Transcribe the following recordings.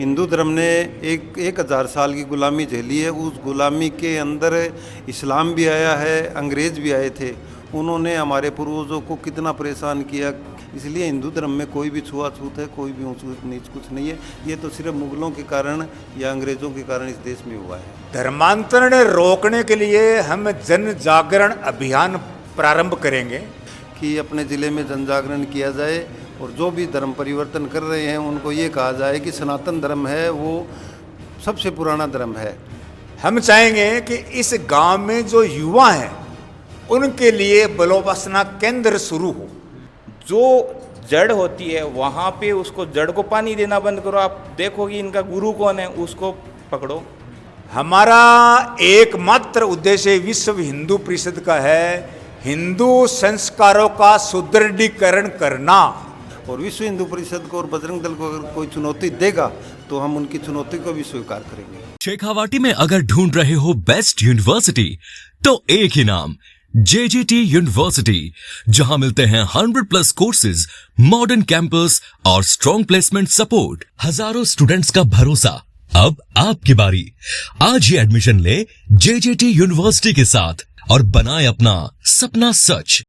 हिंदू धर्म ने एक हजार साल की गुलामी झेली है। उस गुलामी के अंदर इस्लाम भी आया है, अंग्रेज भी आए थे। उन्होंने हमारे पूर्वजों को कितना परेशान किया। इसलिए हिंदू धर्म में कोई भी छुआछूत है, कोई भी ऊंच नीच कुछ नहीं है। ये तो सिर्फ मुगलों के कारण या अंग्रेजों के कारण इस देश में हुआ है। धर्मांतरण रोकने के लिए हम जन जागरण अभियान प्रारंभ करेंगे कि अपने ज़िले में जन जागरण किया जाए और जो भी धर्म परिवर्तन कर रहे हैं उनको ये कहा जाए कि सनातन धर्म है वो सबसे पुराना धर्म है। हम चाहेंगे कि इस गांव में जो युवा हैं उनके लिए बलोपासना केंद्र शुरू हो। जो जड़ होती है वहाँ पे उसको जड़ को पानी देना बंद करो। आप देखोगे इनका गुरु कौन है, उसको पकड़ो। हमारा एकमात्र उद्देश्य विश्व हिंदू परिषद का है हिंदू संस्कारों का सुदृढ़ीकरण करना। और विश्व हिंदू परिषद को और बजरंग दल को अगर कोई चुनौती देगा तो हम उनकी चुनौती को भी स्वीकार करेंगे। शेखावाटी में अगर ढूंढ रहे हो बेस्ट यूनिवर्सिटी तो एक ही नाम, JJT यूनिवर्सिटी, जहां मिलते हैं 100+ कोर्सेज, मॉडर्न कैंपस और स्ट्रॉन्ग प्लेसमेंट सपोर्ट, हजारों स्टूडेंट्स का भरोसा। अब आपकी बारी। आज ही एडमिशन ले JJT यूनिवर्सिटी के साथ और बनाए अपना सपना सच।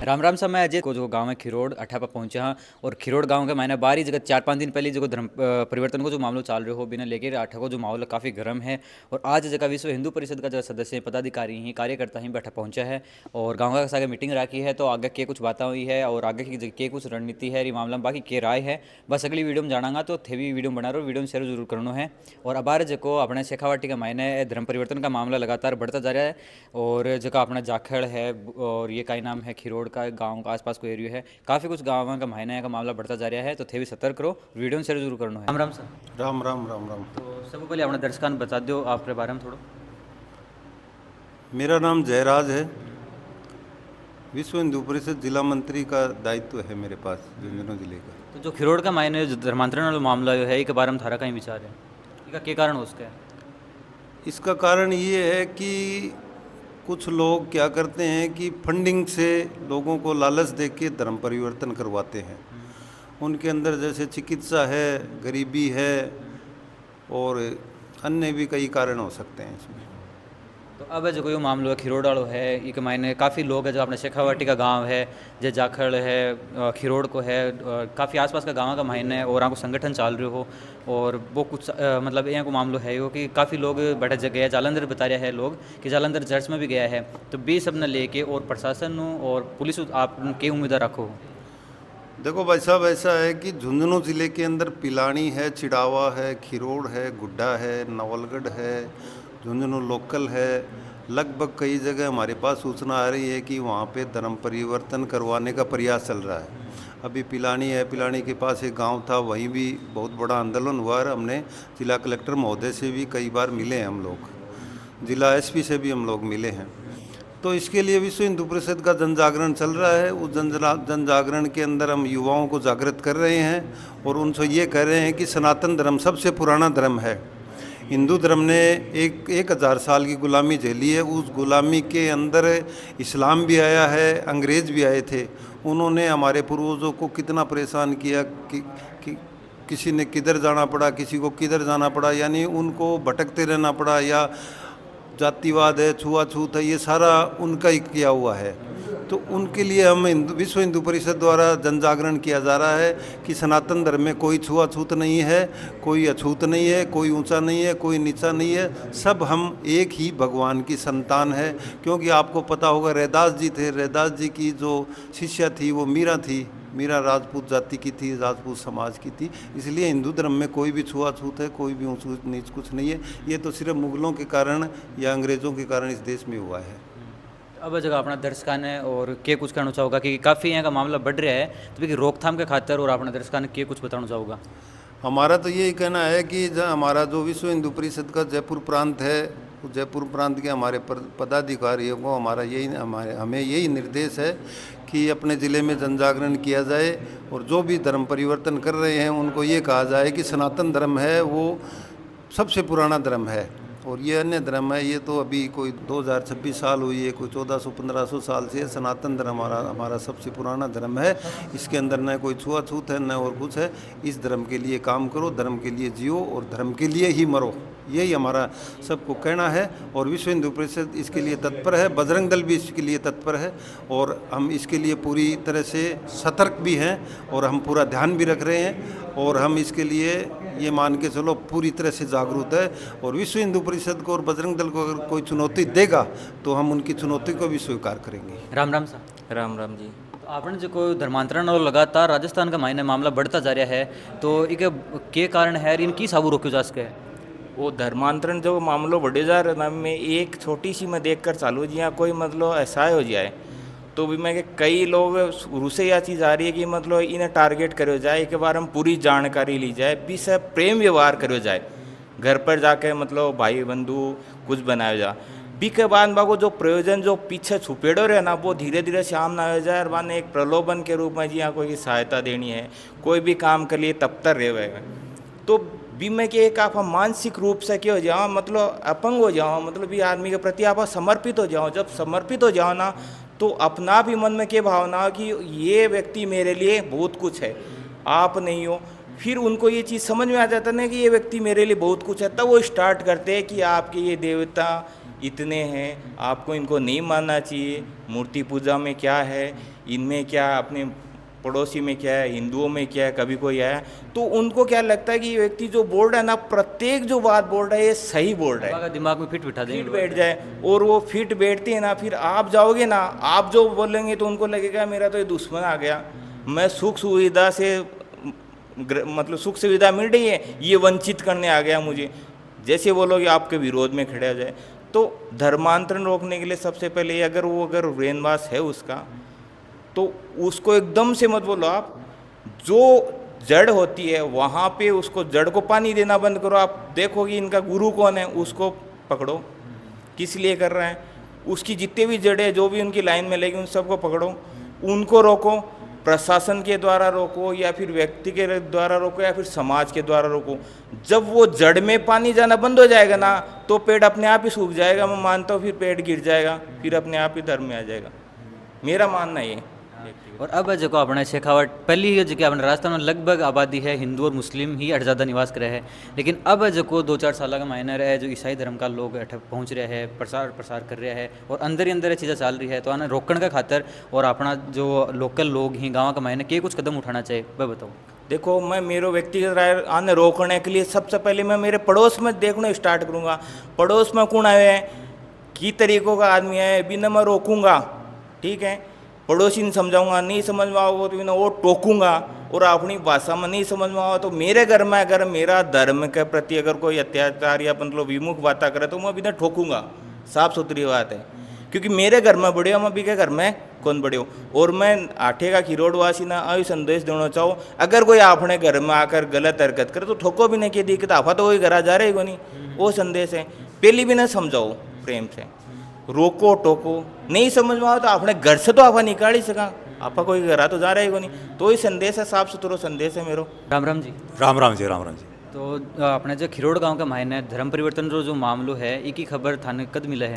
राम राम सा मैं अजय को जो गांव है खिरोड़ अठा पर पहुंचा हाँ। और खिरोड़ गांव के मैंने बारी जगह 4-5 दिन पहले जो धर्म परिवर्तन को जो मामला चाल रहे हो बिना लेके अठा को जो माहौल काफ़ी गर्म है। और आज जगह विश्व हिंदू परिषद का जो सदस्य पदाधिकारी ही कार्यकर्ता ही बैठा पहुंचा है और गाँव का सागे मीटिंग रखी है। तो आगे के कुछ बातें हुई है और आगे की के कुछ रणनीति है मामला बाकी के राय है बस अगली वीडियो में जानागा। तो थे भी वीडियो बना रहे हो, वीडियो में शेयर जरूर करना है। और अबार जो अपने शेखावाटी का मायने धर्म परिवर्तन का मामला लगातार बढ़ता जा रहा है। और जो अपना जाखड़ है और ये का नाम है खिरोड़ का गाँव का पास को एरिया है, काफ़ी कुछ गाँव का महीना का मामला बढ़ता जा रहा है। तो थे भी सतर्क करो, वीडियो में शेयर जरूर करना है। राम राम सर। राम राम राम राम। तो सबसे पहले अपने दर्शकों ने बता दो आपके बारे में थोड़ा। मेरा नाम जयराज है। विश्व हिंदू परिषद जिला मंत्री का दायित्व है मेरे पास झुंझुनू जिले का। तो जो खिरोड़ का मायने जो धर्मांतरण वाला मामला है इसके बारे में थारा कहीं विचार है, इसका क्या कारण हो उसका है? इसका कारण ये है कि कुछ लोग क्या करते हैं कि फंडिंग से लोगों को लालच दे के धर्म परिवर्तन करवाते हैं। उनके अंदर जैसे चिकित्सा है, गरीबी है और अन्य भी कई कारण हो सकते हैं इसमें। तो अब जो कोई मामलो है खिरोड़ वालो है एक मायने काफ़ी लोग है जो अपने शेखावाटी का गांव है, जो जाखड़ है, खिरोड़ को है, काफ़ी आसपास का गांव का मायने और यहाँ को संगठन चाल रहे हो। और वो कुछ मतलब यहाँ को मामलो है यो कि काफ़ी लोग बैठे जगह है जालंधर बता रहे हैं लोग कि जालंधर चर्च में भी गया है। तो बी सब ने लेके और प्रशासन और पुलिस आप के उम्मीद रखो? देखो भाई साहब, ऐसा है कि झुंझुनू ज़िले के अंदर पिलानी है, चिड़ावा है, खिरोड़ है, गुड्डा है, नवलगढ़ है, झुंझुनू लोकल है। लगभग कई जगह हमारे पास सूचना आ रही है कि वहाँ पे धर्म परिवर्तन करवाने का प्रयास चल रहा है। अभी पिलानी है, पिलानी के पास एक गांव था, वहीं भी बहुत बड़ा आंदोलन हुआ और हमने जिला कलेक्टर महोदय से भी कई बार मिले हैं हम लोग, जिला SP से भी हम लोग मिले हैं। तो इसके लिए विश्व हिंदू परिषद का जन जागरण चल रहा है। उस जन जागरण के अंदर हम युवाओं को जागृत कर रहे हैं और उनसे ये कह रहे हैं कि सनातन धर्म सबसे पुराना धर्म है। हिंदू धर्म ने एक हजार साल की गुलामी झेली है। उस गुलामी के अंदर इस्लाम भी आया है, अंग्रेज भी आए थे। उन्होंने हमारे पूर्वजों को कितना परेशान किया कि किसी ने किधर जाना पड़ा, किसी को किधर जाना पड़ा, यानी उनको भटकते रहना पड़ा। या जातिवाद है, छुआछूत है, ये सारा उनका ही किया हुआ है। तो उनके लिए हम विश्व हिंदू परिषद द्वारा जन जागरण किया जा रहा है कि सनातन धर्म में कोई छुआछूत नहीं है, कोई अछूत नहीं है, कोई ऊंचा नहीं है, कोई नीचा नहीं है। सब हम एक ही भगवान की संतान है। क्योंकि आपको पता होगा रैदास जी थे, रैदास जी की जो शिष्या थी वो मीरा थी। मीरा राजपूत जाति की थी, राजपूत समाज की थी। इसलिए हिंदू धर्म में कोई भी छुआछूत है, कोई भी ऊंच नीच कुछ नहीं है। ये तो सिर्फ मुगलों के कारण या अंग्रेज़ों के कारण इस देश में हुआ है। अब जगह अपना दर्शकों ने और के कुछ कहना चाहोगा कि काफ़ी यहाँ का मामला बढ़ रहा है तो रोकथाम के खातिर और अपना दर्शकों ने के कुछ बताना चाहोगा? हमारा तो यही कहना है कि हमारा जो विश्व हिंदू परिषद का जयपुर प्रांत है, उस जयपुर प्रांत के हमारे पदाधिकारियों को हमें यही निर्देश है कि अपने ज़िले में जन जागरण किया जाए और जो भी धर्म परिवर्तन कर रहे हैं उनको ये कहा जाए कि सनातन धर्म है वो सबसे पुराना धर्म है और ये अन्य धर्म है, ये तो अभी कोई 2026 साल हुई है, कोई 1400-1500 साल से सनातन धर्म हमारा सबसे पुराना धर्म है। इसके अंदर न कोई छुआछूत है न और कुछ है। इस धर्म के लिए काम करो, धर्म के लिए जियो और धर्म के लिए ही मरो, यही हमारा सबको कहना है। और विश्व हिंदू परिषद इसके लिए तत्पर है, बजरंग दल भी इसके लिए तत्पर है और हम इसके लिए पूरी तरह से सतर्क भी हैं और हम पूरा ध्यान भी रख रहे हैं और हम इसके लिए ये मान के चलो पूरी तरह से जागरूक है। और विश्व हिंदू परिषद को और बजरंग दल को अगर कोई चुनौती देगा तो हम उनकी चुनौती को भी स्वीकार करेंगे। राम राम साहब। राम राम जी। तो आपने जो कोई धर्मांतरण और लगातार राजस्थान का मामला बढ़ता जा रहा है, तो एक के कारण है इनकी साबू रोक्यो जा सके? वो धर्मांतरण जो मामलों बढ़े जा रहे ना, में एक छोटी सी मैं देख कर चालू जी, यहाँ कोई मतलब ऐसा हो जाए तो भी मैं कि कई लोग शुरू से यह चीज़ आ रही है कि मतलब इन्हें टारगेट करो जाए, एक बार हम पूरी जानकारी ली जाए, भी सब प्रेम व्यवहार करो जाए, घर पर जाके मतलब भाई बंधु कुछ बनाया जाए, बी के बाद बाको जो प्रयोजन जो पीछे छुपेड़ो रहे ना वो धीरे धीरे सामने आ जाए और माने एक प्रलोभन के रूप में जी यहाँ कोई सहायता देनी है, कोई भी काम के लिए तब तक रहे तो भी मैं कि एक आप मानसिक रूप से क्या हो जाओ, मतलब अपंग हो जाओ, मतलब भी आदमी के प्रति आप समर्पित हो जाओ। जब समर्पित हो जाओ ना तो अपना भी मन में क्या भावना हो कि ये व्यक्ति मेरे लिए बहुत कुछ है, आप नहीं हो, फिर उनको ये चीज़ समझ में आ जाता ना कि ये व्यक्ति मेरे लिए बहुत कुछ है, तब वो स्टार्ट करते हैं कि आपके ये देवता इतने हैं, आपको इनको नहीं मानना चाहिए, मूर्ति पूजा में क्या है, इनमें क्या, अपने पड़ोसी में क्या है, हिंदुओं में क्या है, कभी कोई आया तो उनको क्या लगता है कि ये व्यक्ति जो बोल रहा है ना, प्रत्येक जो बात बोल रहा है ये सही बोल रहा है, दिमाग में फिट बिठा देंगे, फिट बैठ जाए। और वो फिट बैठती है ना, फिर आप जाओगे ना, आप जो बोलेंगे तो उनको लगेगा मेरा तो ये दुश्मन आ गया, मैं सुख सुविधा से मतलब सुख सुविधा मिल रही है, ये वंचित करने आ गया मुझे, जैसे बोलोगे आपके विरोध में खड़े हो जाए। तो धर्मांतरण रोकने के लिए सबसे पहले अगर ब्रेनवाश है उसका, तो उसको एकदम से मत बोलो आप, जो जड़ होती है वहाँ पे उसको जड़ को पानी देना बंद करो। आप देखोगे इनका गुरु कौन है, उसको पकड़ो, किस लिए कर रहे हैं, उसकी जितने भी जड़ें जो भी उनकी लाइन में लगी उन सबको पकड़ो, उनको रोको, प्रशासन के द्वारा रोको या फिर व्यक्ति के द्वारा रोको या फिर समाज के द्वारा रोको। जब वो जड़ में पानी जाना बंद हो जाएगा ना तो पेड़ अपने आप ही सूख जाएगा, मैं मानता हूँ, फिर पेड़ गिर जाएगा, फिर अपने आप ही धर्म में आ जाएगा, मेरा मानना ये। और अब जो अपने शेखावट पहली जो अपने राजस्थान में लगभग आबादी है हिंदू और मुस्लिम ही ज़्यादा निवास करे है, लेकिन अब जो 2-4 साल का मायना है जो ईसाई धर्म का लोग पहुँच रहे हैं, प्रसार कर रहे हैं और अंदर ही अंदर चीज़ें चल रही है, तो आना रोकने का खातर और अपना जो लोकल लोग ही गाँव का मायने के कुछ कदम उठाना चाहिए, वह बताओ। देखो, मैं मेरे व्यक्तिगत राय आने रोकने के लिए सबसे पहले मैं मेरे पड़ोस में देखना स्टार्ट करूँगा, पड़ोस में कौन आए हैं, की तरीक़ों का आदमी है, बिना मैं रोकूँगा, ठीक है, पड़ोसी ने समझाऊंगा, नहीं समझ में आओ तो वो टोकूंगा, और अपनी भाषा में नहीं समझ में आओ तो मेरे घर में अगर मेरा धर्म के प्रति अगर कोई अत्याचार या मतलब विमुख बातें करे तो मैं बिना ठोकूंगा, साफ सुथरी बात है, क्योंकि मेरे घर में बड़े हो, मैं भी के घर में कौन बड़े हो। और मैं आठे का खिरोड़वासी ना आयु संदेश देना चाहूँ, अगर कोई अपने घर में आकर गलत हरकत करे तो ठोको भी नहीं, की दिक्कत आफा तो कोई घर जा रहे को नहीं, वो संदेश है, पहली भी ना समझाओ प्रेम से, रोको टोको, नहीं समझ में आओ तो अपने घर से तो आपा निकाल ही सका, आपा कोई घर तो जा रहा है को नहीं, तो ये संदेश है, साफ सुथरा संदेश है मेरो। राम राम जी। राम राम जी, राम राम जी। तो अपने जो खिरोड़ गांव का मायने धर्म परिवर्तन जो मामलो है, एक ही खबर थाने कद मिला है?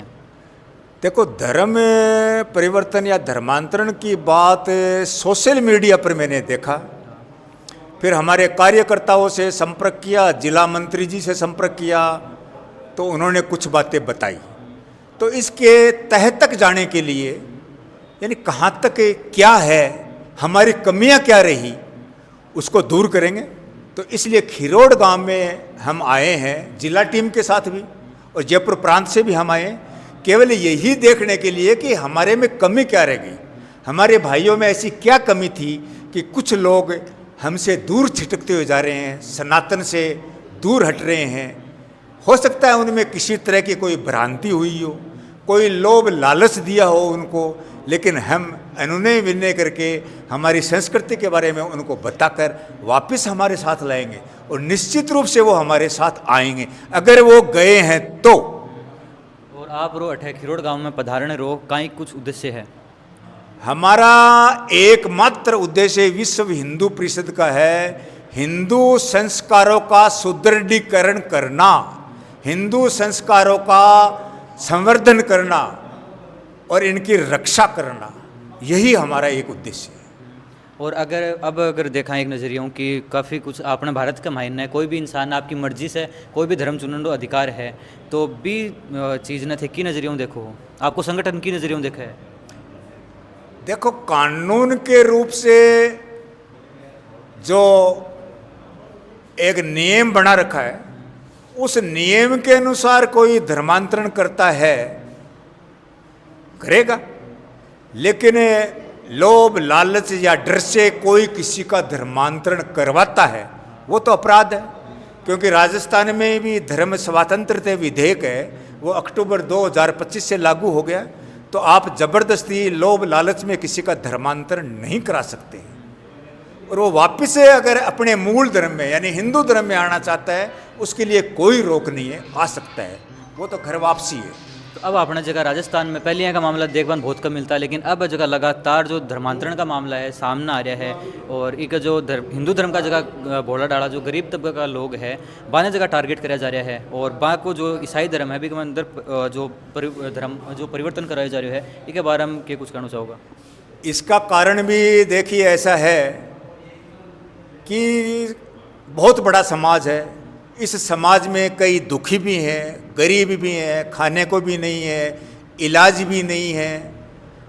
देखो, धर्म परिवर्तन या धर्मांतरण की बात सोशल मीडिया पर मैंने देखा, फिर हमारे कार्यकर्ताओं से संपर्क किया, जिला मंत्री जी से संपर्क किया, तो उन्होंने कुछ बातें बताई। तो इसके तह तक जाने के लिए, यानी कहाँ तक क्या है, हमारी कमियाँ क्या रही, उसको दूर करेंगे। तो इसलिए खिरोड़ गांव में हम आए हैं, जिला टीम के साथ भी और जयपुर प्रांत से भी हम आए, केवल यही देखने के लिए कि हमारे में कमी क्या रह गई, हमारे भाइयों में ऐसी क्या कमी थी कि कुछ लोग हमसे दूर छिटकते हुए जा रहे हैं, सनातन से दूर हट रहे हैं। हो सकता है उनमें किसी तरह की कोई भ्रांति हुई हो, कोई लोभ लालच दिया हो उनको, लेकिन हम अनुनय विनय करके हमारी संस्कृति के बारे में उनको बताकर वापस हमारे साथ लाएंगे और निश्चित रूप से वो हमारे साथ आएंगे, अगर वो गए हैं तो। और आप रो अठे खिरोड़ गांव में पधारने रो काई कुछ उद्देश्य है? हमारा एकमात्र उद्देश्य विश्व हिंदू परिषद का है हिंदू संस्कारों का सुदृढ़ीकरण करना, हिंदू संस्कारों का संवर्धन करना और इनकी रक्षा करना, यही हमारा एक उद्देश्य है। और अगर देखा एक नज़रियों की काफ़ी कुछ अपने भारत का मायना है, कोई भी इंसान आपकी मर्जी से कोई भी धर्म चुनने का अधिकार है, तो भी चीज़ न थे की नज़रियों देखो, आपको संगठन की नज़रियों देखा है? देखो, कानून के रूप से जो एक नियम बना रखा है, उस नियम के अनुसार कोई धर्मांतरण करता है, करेगा, लेकिन लोभ लालच या डर से कोई किसी का धर्मांतरण करवाता है, वो तो अपराध है। क्योंकि राजस्थान में भी धर्म स्वातंत्रता विधेयक है, वो अक्टूबर 2025 से लागू हो गया। तो आप जबरदस्ती लोभ लालच में किसी का धर्मांतरण नहीं करा सकते, और वो वापस से अगर अपने मूल धर्म में यानी हिंदू धर्म में आना चाहता है, उसके लिए कोई रोक नहीं है, आ सकता है, वो तो घर वापसी है। तो अब अपने जगह राजस्थान में पहले यहाँ का मामला देखभाल बहुत कम मिलता है, लेकिन अब जगह लगातार जो धर्मांतरण का मामला है सामने आ रहा है, और एक जो हिंदू धर्म का जगह भोला डाला जो गरीब तबका का लोग है, बाने जगह टारगेट कराया जा रहा है, और बा को जो ईसाई धर्म है भी के अंदर जो धर्म जो परिवर्तन कराया जा रहा है, इसके बारे में क्या कुछ कहना चाहोगा? इसका कारण भी देखिए ऐसा है कि बहुत बड़ा समाज है, इस समाज में कई दुखी भी हैं, गरीब भी हैं, खाने को भी नहीं है, इलाज भी नहीं है।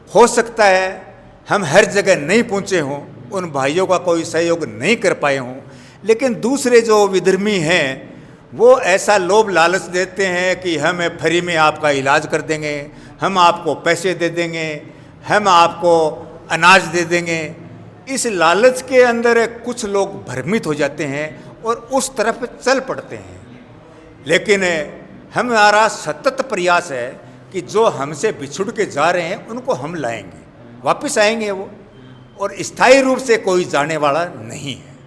हो सकता है हम हर जगह नहीं पहुँचे हों, उन भाइयों का कोई सहयोग नहीं कर पाए हों, लेकिन दूसरे जो विधर्मी हैं वो ऐसा लोभ लालच देते हैं कि हम फ्री में आपका इलाज कर देंगे, हम आपको पैसे दे देंगे, हम आपको अनाज दे देंगे। इस लालच के अंदर कुछ लोग भ्रमित हो जाते हैं और उस तरफ चल पड़ते हैं। लेकिन हमारा सतत प्रयास है कि जो हमसे बिछुड़ के जा रहे हैं उनको हम लाएंगे, वापस आएंगे वो, और स्थायी रूप से कोई जाने वाला नहीं है।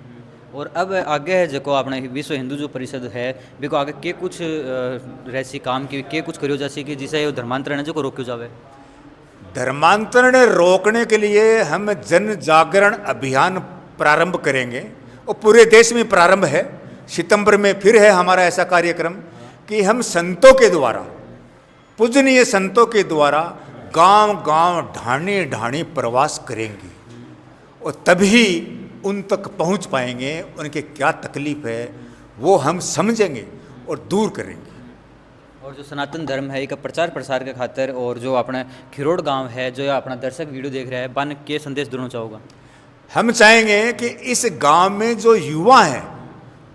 और अब आगे है जो अपने विश्व हिंदू जो परिषद है बिको आगे के कुछ रहसी काम की के कुछ करियो जैसे कि जिसे धर्मांतरण है जो को रोक्यो जावे? धर्मांतरण रोकने के लिए हम जन जागरण अभियान प्रारंभ करेंगे, और पूरे देश में प्रारंभ है। सितंबर में फिर है हमारा ऐसा कार्यक्रम कि हम संतों के द्वारा, पूजनीय संतों के द्वारा गांव गांव ढाणी ढाणी प्रवास करेंगे, और तभी उन तक पहुंच पाएंगे, उनके क्या तकलीफ है वो हम समझेंगे और दूर करेंगे। और जो सनातन धर्म है एक प्रचार प्रसार के खातिर, और जो अपना खिरोड़ गांव है जो अपना दर्शक वीडियो देख रहा है, बन के संदेश देना चाहोगा? हम चाहेंगे कि इस गांव में जो युवा हैं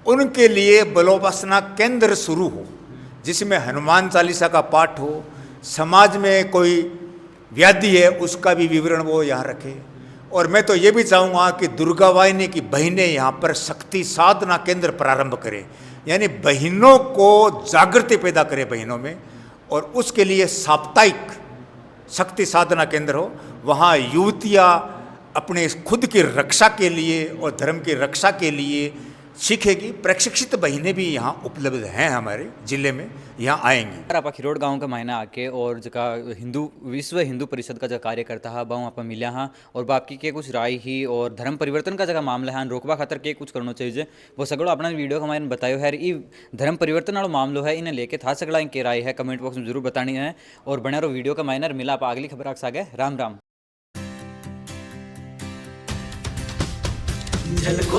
उनके लिए बलोपासना केंद्र शुरू हो, जिसमें हनुमान चालीसा का पाठ हो, समाज में कोई व्याधि है उसका भी विवरण वो यहाँ रखे। और मैं तो ये भी चाहूँगा कि दुर्गा वाहिनी की बहनें यहाँ पर शक्ति साधना केंद्र प्रारंभ करें, यानी बहनों को जागृति पैदा करें बहनों में, और उसके लिए साप्ताहिक शक्ति साधना केंद्र हो। वहाँ युवतियाँ अपने खुद की रक्षा के लिए और धर्म की रक्षा के लिए सीखेगी। प्रशिक्षित बहनें भी यहाँ उपलब्ध हैं, हमारे जिले में यहाँ आएंगी। आप खिरोड़ गांव का मायना आके और जगह विश्व हिंदू परिषद का जो कार्यकर्ता है बाऊ आप मिला हाँ, और बाकी के कुछ राय ही और धर्म परिवर्तन का जगह मामला है रोकवा खातर के कुछ करना चाहिए, वो सगड़ो अपना वीडियो का मैंने बताया है। ये धर्म परिवर्तन वाला मामलो है, इन्हें लेके था सगड़ा इनके राय है कमेंट बॉक्स में जरूर बतानी है, और बने रहो वीडियो का मायनर मिला आप अगली खबर आ गए। राम राम। झलको